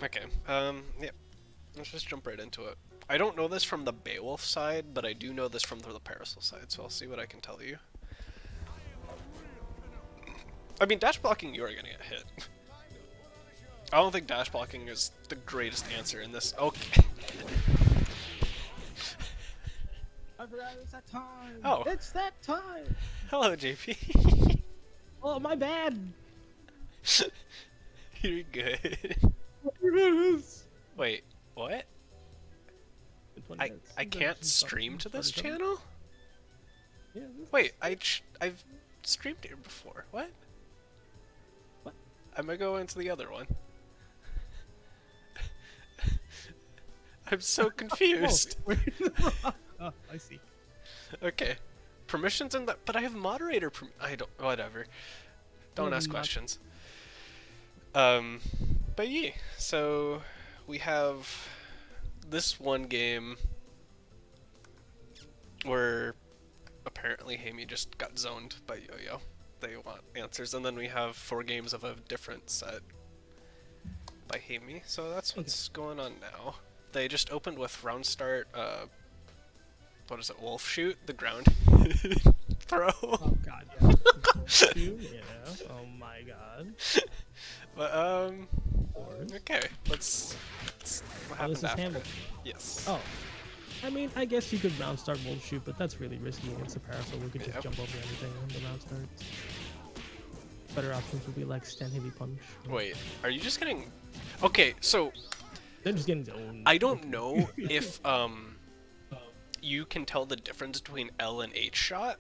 Okay. Yeah. Let's just jump right into it. I don't know this from the Beowulf side, but I do know this from the Parasol side, so I'll see what I can tell you. I mean, dash blocking, you are gonna get hit. I don't think dash blocking is the greatest answer in this. Okay. I forgot it's that time. Oh. It's that time. Hello, JP. Oh, my bad. You're good. It's Wait, what? 20 I minutes. I can't stream to this channel? Yeah. Wait, I've streamed here before. What? What? I'm gonna go into the other one. I'm so confused. I see. Okay. Permissions in that, but I have moderator I don't, whatever. Don't ask questions. But yeah, so we have this one game where apparently Hamie just got zoned by Yo-Yo. They want answers, and then we have 4 games of a different set by Hamie, so that's what's going on now. They just opened with round start, what is it, wolf shoot, the ground throw. Oh god, yeah. Yeah. Oh my god. But okay, let's what happened this is after? Hemlo. Yes. Oh. I mean, I guess you could round start wolf shoot, but that's really risky against the parasol. We could just jump over everything on the round starts. Better options would be like stand heavy punch. Wait, are you just getting? Okay, so They're just getting zoned. I don't know if you can tell the difference between L and H shot.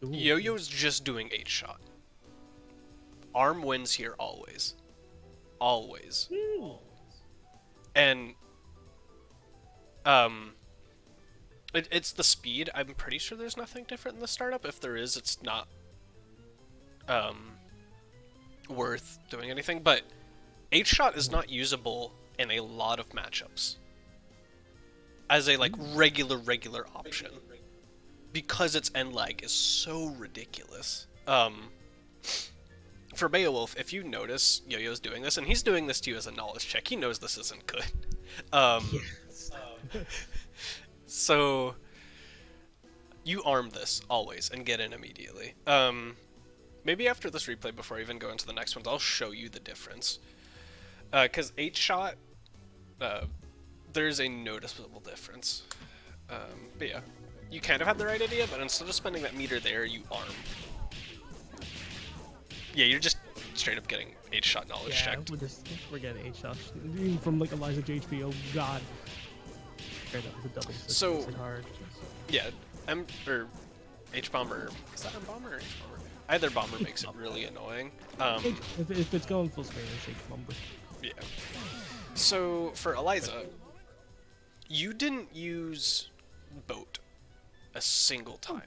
Ooh. Yo-Yo's just doing H shot. Arm wins here always. Always. And it's the speed. I'm pretty sure there's nothing different in the startup. If there is, it's not worth doing anything. But H shot is not usable in a lot of matchups as a like regular option because its end lag is so ridiculous. For Beowulf, if you notice Yo-Yo's doing this, and he's doing this to you as a knowledge check, he knows this isn't good. Yes. So you arm this always and get in immediately. Maybe after this replay, before I even go into the next ones, I'll show you the difference. Because H shot, there's a noticeable difference. But yeah, you kind of had the right idea, but instead of spending that meter there, you arm. Yeah, you're just straight up getting H shot knowledge checked. We're getting H shots even from like Eliza JHP. Oh god. So yeah, or H bomber. Is that M bomber or H bomber? Either bomber makes it really annoying. If it's going full screen, it's H bomber. Yeah. So for Eliza, you didn't use boat a single time.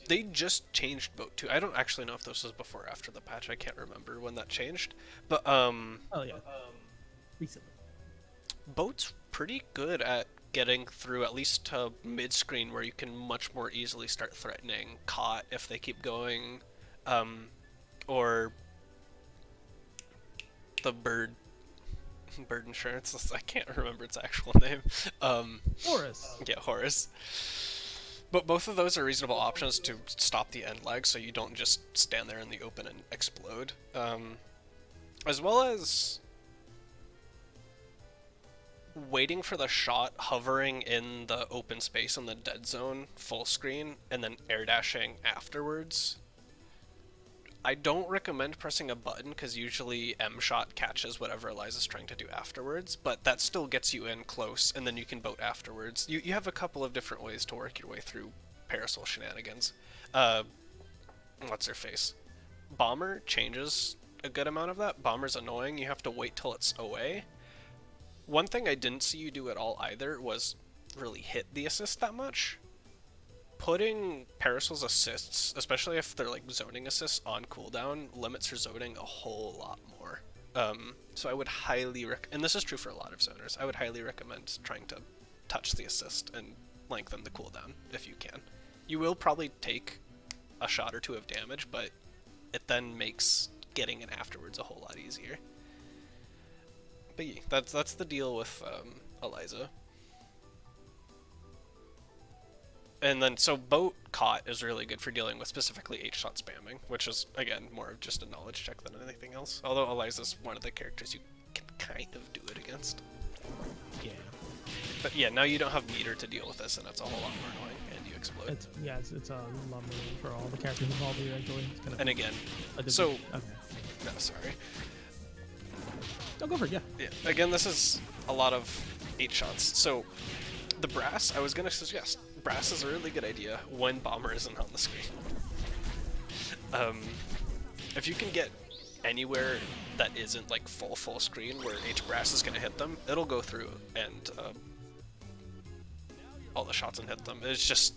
They just changed boat too. I don't actually know if this was before or after the patch. I can't remember when that changed. But oh yeah, recently. Boat's pretty good at getting through at least to mid-screen where you can much more easily start threatening caught if they keep going, or the bird insurance. I can't remember its actual name. Horus. Yeah, Horus. But both of those are reasonable options to stop the end lag, so you don't just stand there in the open and explode. As well as waiting for the shot, hovering in the open space in the dead zone, full screen, and then air dashing afterwards. I don't recommend pressing a button because usually M shot catches whatever Eliza's trying to do afterwards, but that still gets you in close, and then you can boat afterwards. You have a couple of different ways to work your way through Parasol shenanigans. What's her face? Bomber changes a good amount of that. Bomber's annoying. You have to wait till it's away. One thing I didn't see you do at all either was really hit the assist that much. Putting Parasol's assists, especially if they're like zoning assists, on cooldown limits her zoning a whole lot more. So I would highly and this is true for a lot of zoners, I would highly recommend trying to touch the assist and lengthen the cooldown if you can. You will probably take a shot or two of damage, but it then makes getting in afterwards a whole lot easier. But yeah, that's the deal with Eliza. And then, so boat caught is really good for dealing with specifically 8-shot spamming, which is, again, more of just a knowledge check than anything else. Although Eliza's one of the characters you can kind of do it against. Yeah. But yeah, now you don't have meter to deal with this, and it's a whole lot more annoying, and you explode. It's a lot more for all the characters involved here, actually. It's kind of and again, okay. No, sorry. No, go for it, yeah. Yeah, again, this is a lot of 8 shots. So, the brass, I was going to suggest, brass is a really good idea when bomber isn't on the screen. If you can get anywhere that isn't like full screen where H brass is going to hit them, it'll go through and all the shots and hit them. It's just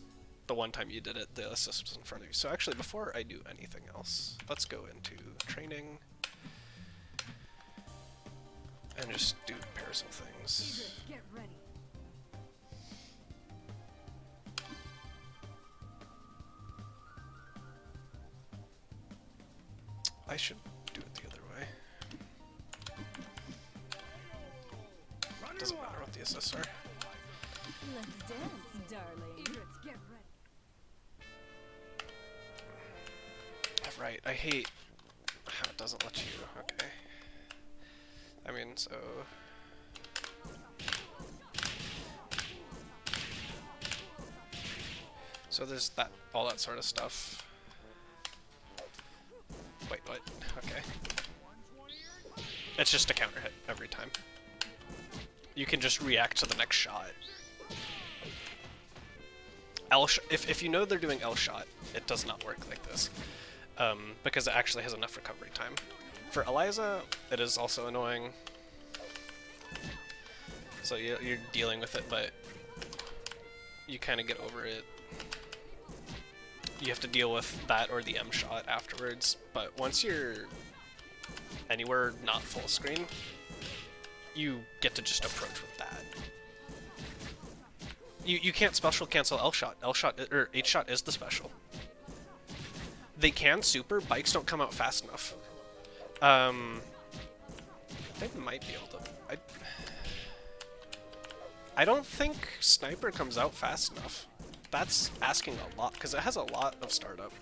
the one time you did it, the assist was in front of you. So actually, before I do anything else, let's go into training and just do parasol things. Get ready. I should do it the other way. Doesn't matter what the assists are. Let's dance, darling. Egrets, get ready. Right, I hate how it doesn't let you. Okay. I mean, so. So there's that, all that sort of stuff. Wait, what? Okay. It's just a counter hit every time. You can just react to the next shot. If you know they're doing L shot, it does not work like this. Because it actually has enough recovery time. For Eliza, it is also annoying. So you're dealing with it, but you kind of get over it. You have to deal with that or the M shot afterwards, but once you're anywhere not full screen, you get to just approach with that. You can't special cancel L shot. L shot or H shot is the special. They can super, bikes don't come out fast enough. They might be able to. I don't think sniper comes out fast enough. That's asking a lot, because it has a lot of startup.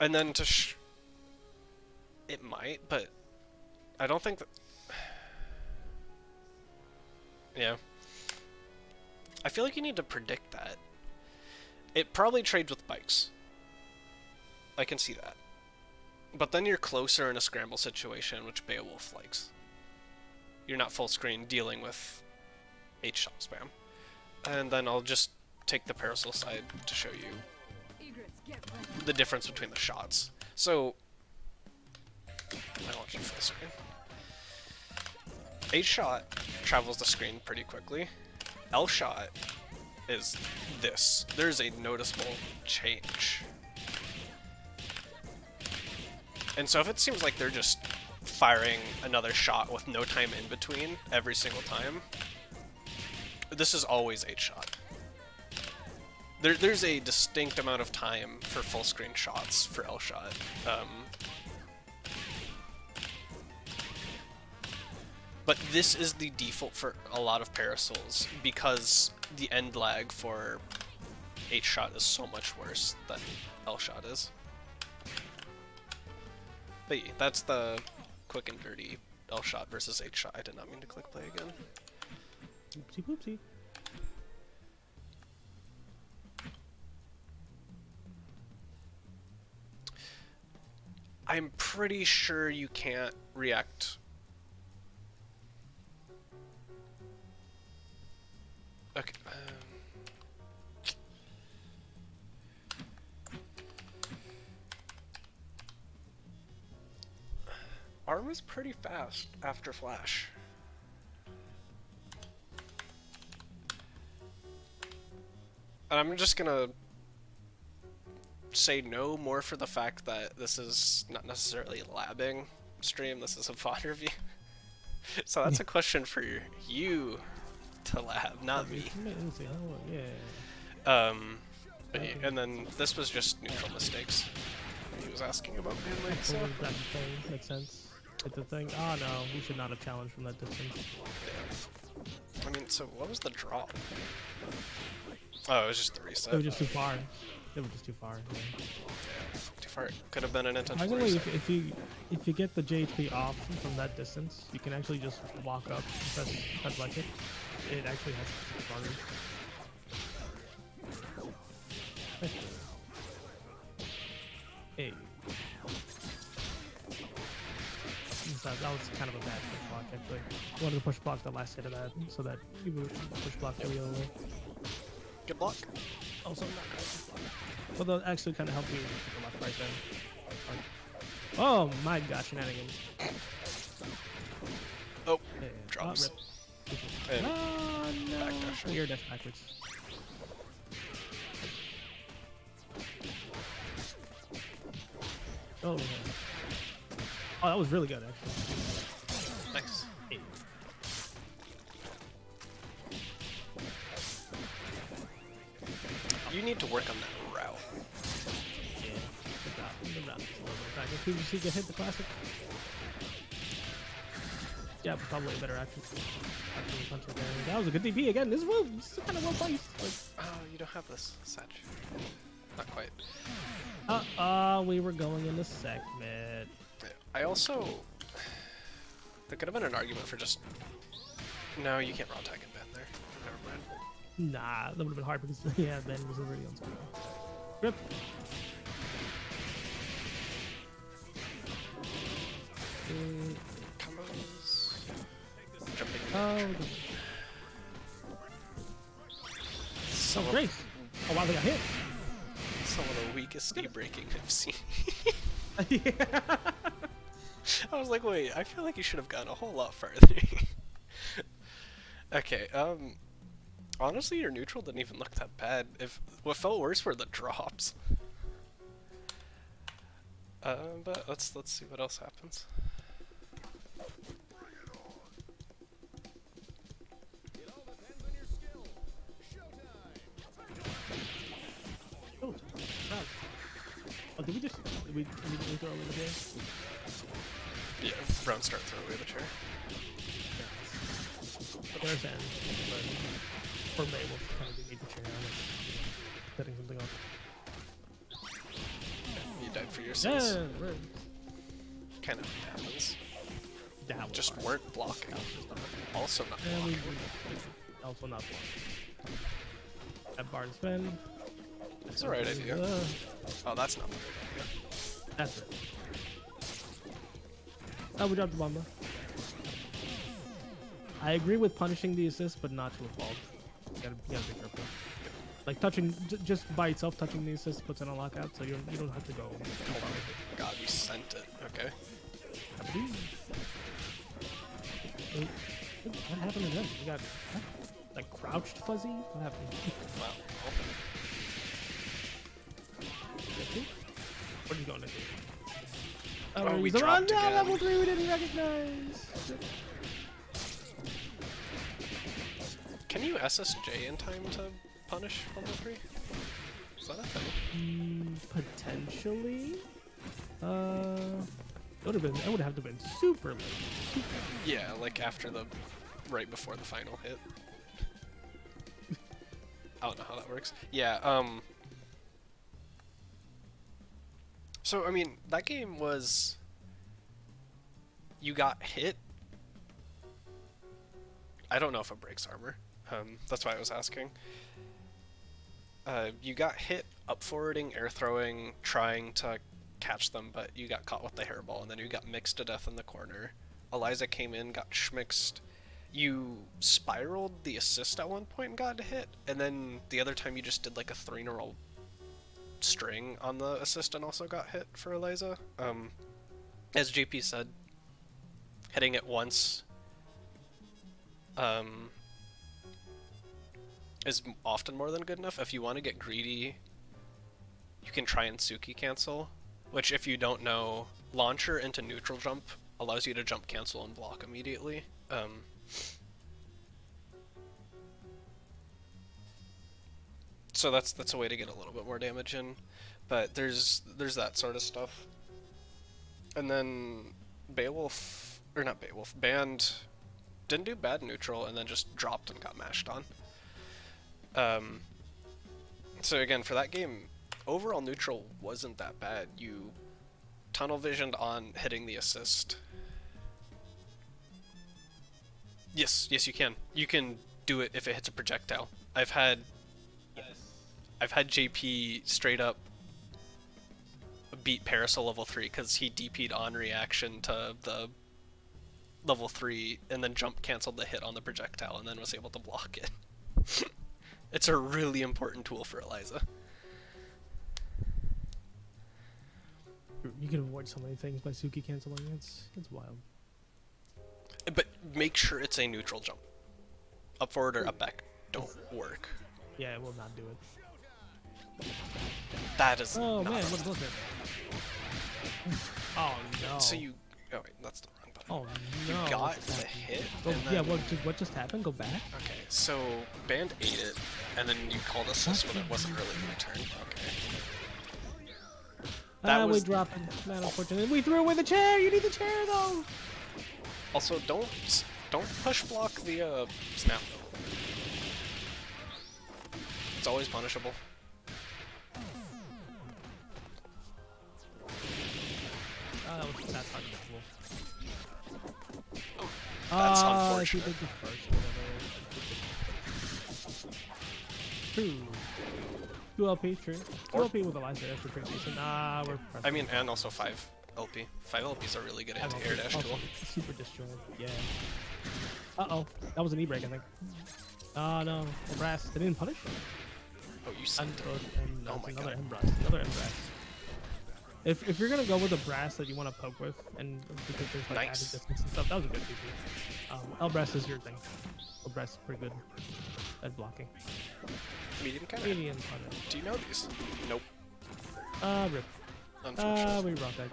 And then to it might, but I don't think that... Yeah. I feel like you need to predict that. It probably trades with bikes. I can see that. But then you're closer in a scramble situation, which Beowulf likes. You're not full screen dealing with H-shot spam. And then I'll just take the parasol side to show you Egrets, get ready. the difference between the shots. So, I want you full screen. H-shot travels the screen pretty quickly. L-shot is this. There's a noticeable change. And so if it seems like they're just firing another shot with no time in between every single time, this is always 8-shot. There's a distinct amount of time for full screen shots for L-shot. But this is the default for a lot of parasols because the end lag for 8-shot is so much worse than L-shot is. But yeah, that's the quick and dirty L-shot versus 8-shot. I did not mean to click play again. Oopsie poopsie. I'm pretty sure you can't react. Okay. Arm is pretty fast after flash. And I'm just gonna say no more for the fact that this is not necessarily a labbing stream, this is a VoD review. So that's a question for you to lab, not me. Yeah. And then this was just neutral mistakes. He was asking about mainly. Oh, So that thing makes sense. Hit the thing. Oh no, we should not have challenged from that distance. yeah. I mean, so what was the drop? Oh, it was just the reset. It was just too far. It was just too far. Yeah. Yeah, too far. Could have been an intentional Surprisingly, reset. if you get the JHP off from that distance, you can actually just walk up and press like it. It actually has progress. Hey. That was kind of a bad push block, actually. I wanted to push block the last hit of that, so that you would push block the other way. Good block. Also not good. Well, that actually kind of helped me with the left right then. Oh my gosh, shenanigans. Oh, Yeah, drops. Oh, And no. backdash. Air dash backwards. Oh, yeah. Oh, that was really good, actually. Nice. Hey. You need to work on that route. Yeah. Good job. Good job. Just a little bit of practice. Did you see get hit the classic? Yeah, probably a better action. Punch there. That was a good DP again. This is kind of well placed. Like, Oh, you don't have this, Satch. Not quite. we were going in the segment. I also... There could have been an argument for just... No, you can't raw tag and bend there. Never mind. Nah, that would have been hard because yeah, Ben was already on screen. Rip. Combos... Jumping... Oh, Some oh, great. Oh wow, they got hit. Some of the weakest knee breaking I've seen. Yeah. I was like, wait, I feel like you should have gone a whole lot further. Okay, honestly, your neutral didn't even look that bad. What felt worse were the drops. But let's see what else happens. Oh, wow. Oh, did we throw in the game? Yeah, brown start throw away the chair. There's end, but for May, we'll kind of need the chair unless setting something up. You died for your sins. Yeah, right. Kind of happens. That was Just hard. weren't blocking. Also not And blocking. we also not blocking. That bar to spin. That's the right idea. Oh, that's not the right idea. That's it. Oh, we dropped the bomber. I agree with punishing the assist, but not to a fault. You gotta be careful. Like touching, just by itself, touching the assist puts in a lockout, so you don't have to go. Oh my god, you sent it. Okay. What happened to them? We got like crouched fuzzy. What happened? Wow. Where are you going? Oh, we he's around dropped now. again. Level 3 we didn't recognize. Can you SSJ in time to punish level 3? Is that a thing? Potentially. It would have to been super late. Yeah, like after right before the final hit. I don't know how that works. Yeah, so, I mean, that game was... You got hit. I don't know if it breaks armor. That's why I was asking. You got hit up forwarding, air throwing, trying to catch them, but you got caught with the hairball, and then you got mixed to death in the corner. Eliza came in, got schmixed. You spiraled the assist at one point and got hit, and then the other time you just did like a 3-in-a-row string on the assist and also got hit for Eliza. As JP said, hitting it once is often more than good enough. If you want to get greedy, you can try and Suki cancel, which if you don't know, launcher into neutral jump allows you to jump cancel and block immediately. So that's a way to get a little bit more damage in, but there's that sort of stuff. And then Beowulf, or not Beowulf, Band didn't do bad neutral and then just dropped and got mashed on. So again, for that game, overall neutral wasn't that bad. You tunnel visioned on hitting the assist. Yes, you can. You can do it if it hits a projectile. I've had JP straight up beat Parasol level 3 because he DP'd on reaction to the level 3 and then jump canceled the hit on the projectile and then was able to block it. It's a really important tool for Eliza. You can avoid so many things by Suki canceling. It's wild. But make sure it's a neutral jump. Up forward or up back don't work. Yeah, it will not do it. That is Oh not man, a- what was it? Oh no. So you... Oh wait, that's the wrong button. Oh no. You got what's the happening? hit, Oh, and yeah, then... what just happened? Go back? Okay, so Band ate it, and then you called assist when it wasn't really your turn. Okay. That We was... dropped it. Man, unfortunately. We threw away the chair! You need the chair though! Also, don't push block the snap. It's always punishable. That's unacceptable. That's She unfortunate. did the first one. Two. 2 LP, true. 2 Or- LP with Eliza, that's pretty decent. We're I mean, and also 5 LP. 5 LPs are really good anti-air dash also tool. super disjoint, yeah. Uh-oh, that was an E-break, I think. Oh no, the brass. They didn't punish? Oh, you sent it. And Oh that's my another God. end brass. Another end brass. If you're gonna go with a brass that you want to poke with, and because there's like Nice. added distance and stuff, that was a good PP. L brass is your thing. L brass is pretty good at blocking. Medium counter. Medium punish. Do you know these? Nope. Rip. Unfortunate. We rock that.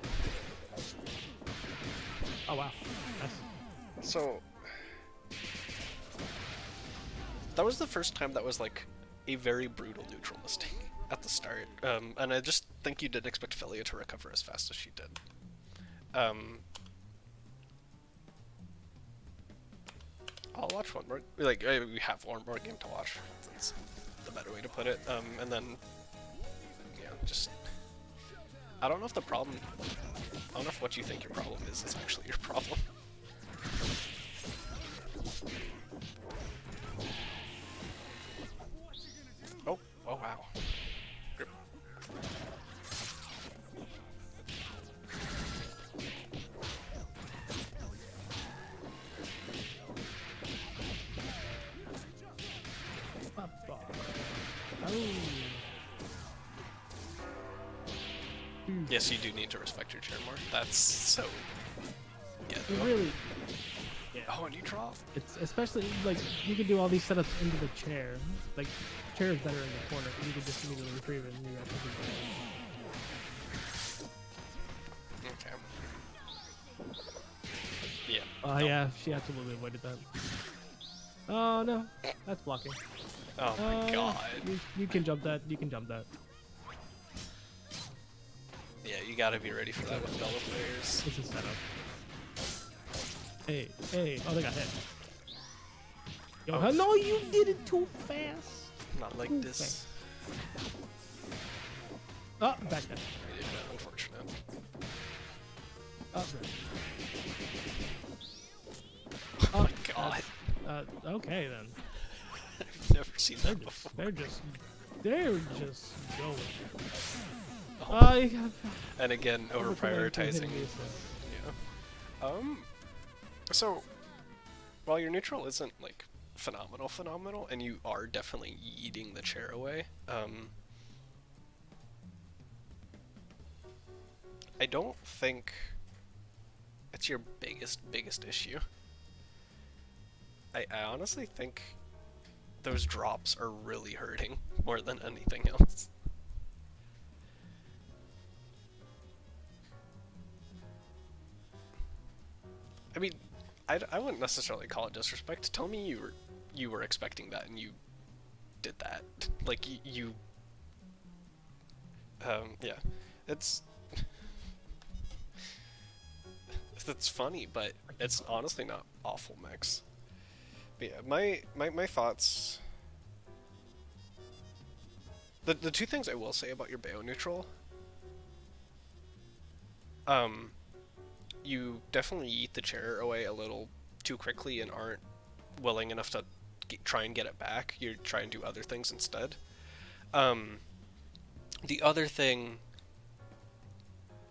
Oh wow, nice. So that was the first time that was like a very brutal neutral mistake at the start, and I just think you didn't expect Philia to recover as fast as she did. I'll watch one more. Like we have one more game to watch. That's the better way to put it. And then yeah, just I don't know if the problem. I don't know if what you think your problem is actually your problem. Oh wow. Grip. Yes, you do need to respect your chair more. That's so ghetto. It really, Oh, and you drop. it's especially like you can do all these setups into the chair. Like, chair is better in the corner. You can just immediately retrieve it and you got something better. Okay. Yeah. Yeah, she absolutely avoided that. Oh no, that's blocking. Oh my god. You can jump that. You can jump that. Yeah, you gotta be ready for that with fellow players. It's a setup. Hey. Oh, they got hit. Yo, Oh. no, you did it too fast. Not like this. Oh, back down. Yeah, unfortunate. Oh, Oh my god. okay then. I've never seen that before. They're just going. Oh. You got And again, over prioritizing. hitting Yeah. So, while your neutral isn't like phenomenal, and you are definitely yeeting the chair away, I don't think it's your biggest issue. I honestly think those drops are really hurting more than anything else. I mean, I wouldn't necessarily call it disrespect. Tell me you were expecting that and you did that. Like yeah, it's That's funny, but it's honestly not awful mix. But yeah, my thoughts. The two things I will say about your Bayo neutral, you definitely eat the chair away a little too quickly and aren't willing enough to try and get it back. You try and do other things instead. The other thing,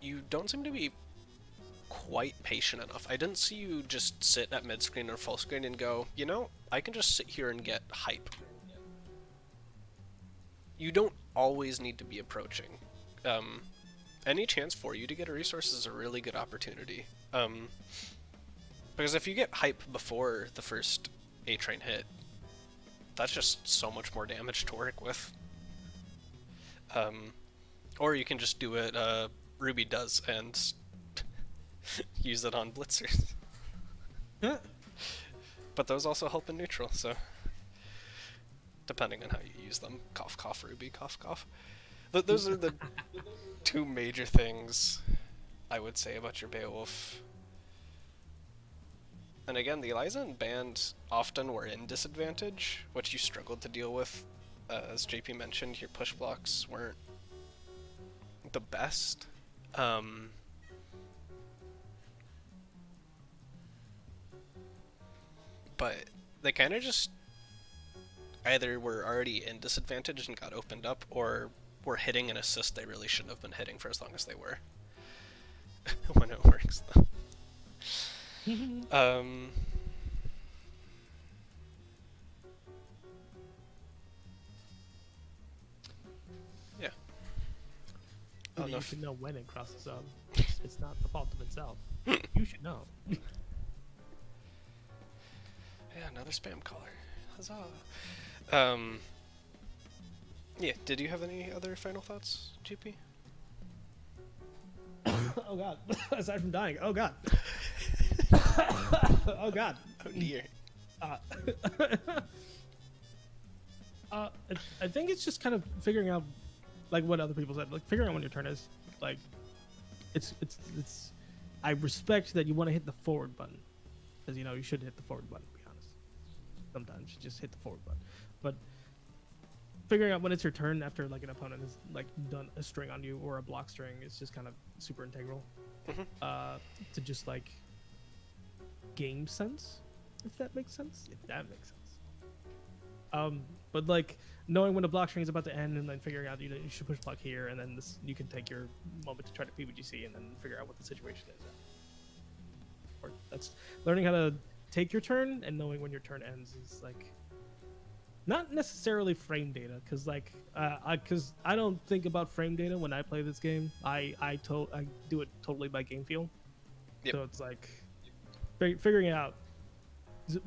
you don't seem to be quite patient enough. I didn't see you just sit at mid screen or full screen and go, you know, I can just sit here and get hype. You don't always need to be approaching. Any chance for you to get a resource is a really good opportunity. Because if you get hype before the first A-Train hit, that's just so much more damage to work with. Or you can just do it Ruby does and use it on blitzers. But those also help in neutral, so depending on how you use them. Cough, cough, Ruby, cough, cough. Those are the two major things I would say about your Beowulf. And again, the Eliza and Band often were in disadvantage, which you struggled to deal with. As JP mentioned, your push blocks weren't the best. But they kind of just either were already in disadvantage and got opened up, or were hitting an assist they really shouldn't have been hitting for as long as they were. When it works, though. Yeah. Well, you should know when it crosses zone. It's not the fault of itself. You should know. Yeah, another spam caller. Huzzah. Yeah, did you have any other final thoughts, GP? Oh god. Aside from dying. Oh god. Oh god. Oh dear. I think it's just kind of figuring out, like what other people said, like figuring out when your turn is. Like, it's. I respect that you want to hit the forward button, because you know you should hit the forward button. To be honest, sometimes you just hit the forward button, but figuring out when it's your turn after like an opponent has like done a string on you or a block string is just kind of super integral to just like game sense, if that makes sense. If that makes sense. But like knowing when a block string is about to end and then figuring out you should push block here, and then this you can take your moment to try to PBGC and then figure out what the situation is. Or that's learning how to take your turn and knowing when your turn ends is like not necessarily frame data, because like because I don't think about frame data when I play this game. I do it totally by game feel. Yep. So it's like figuring out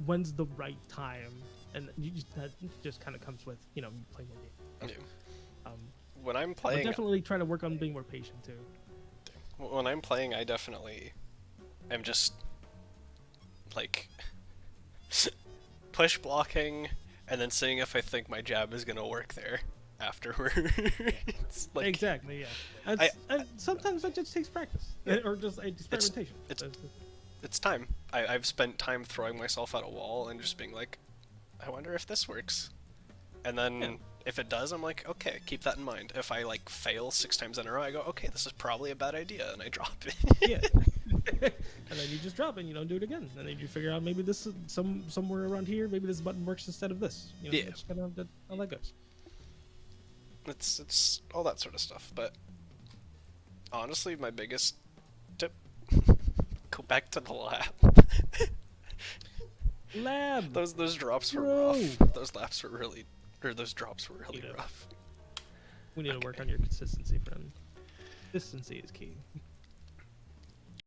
when's the right time, and you just kind of comes with playing the game. Yeah. When I'm playing, I definitely try to work on being more patient too. When I'm playing, I definitely am just like push blocking and then seeing if I think my jab is gonna work there afterwards. Like, exactly, yeah. And sometimes that just takes practice, or just experimentation. It's time. I've spent time throwing myself at a wall and just being like, I wonder if this works. And then if it does, I'm like, okay, keep that in mind. If I like fail 6 times in a row, I go, okay, this is probably a bad idea, and I drop it. Yeah. And then you just drop it and you don't do it again. And then you figure out maybe this is somewhere around here, maybe this button works instead of this. Yeah. It's kind of how that goes. It's all that sort of stuff. But honestly, my biggest tip, go back to the lab. Lab. Those drops were rough. Those drops were really rough. We need to work on your consistency, friend. Consistency is key.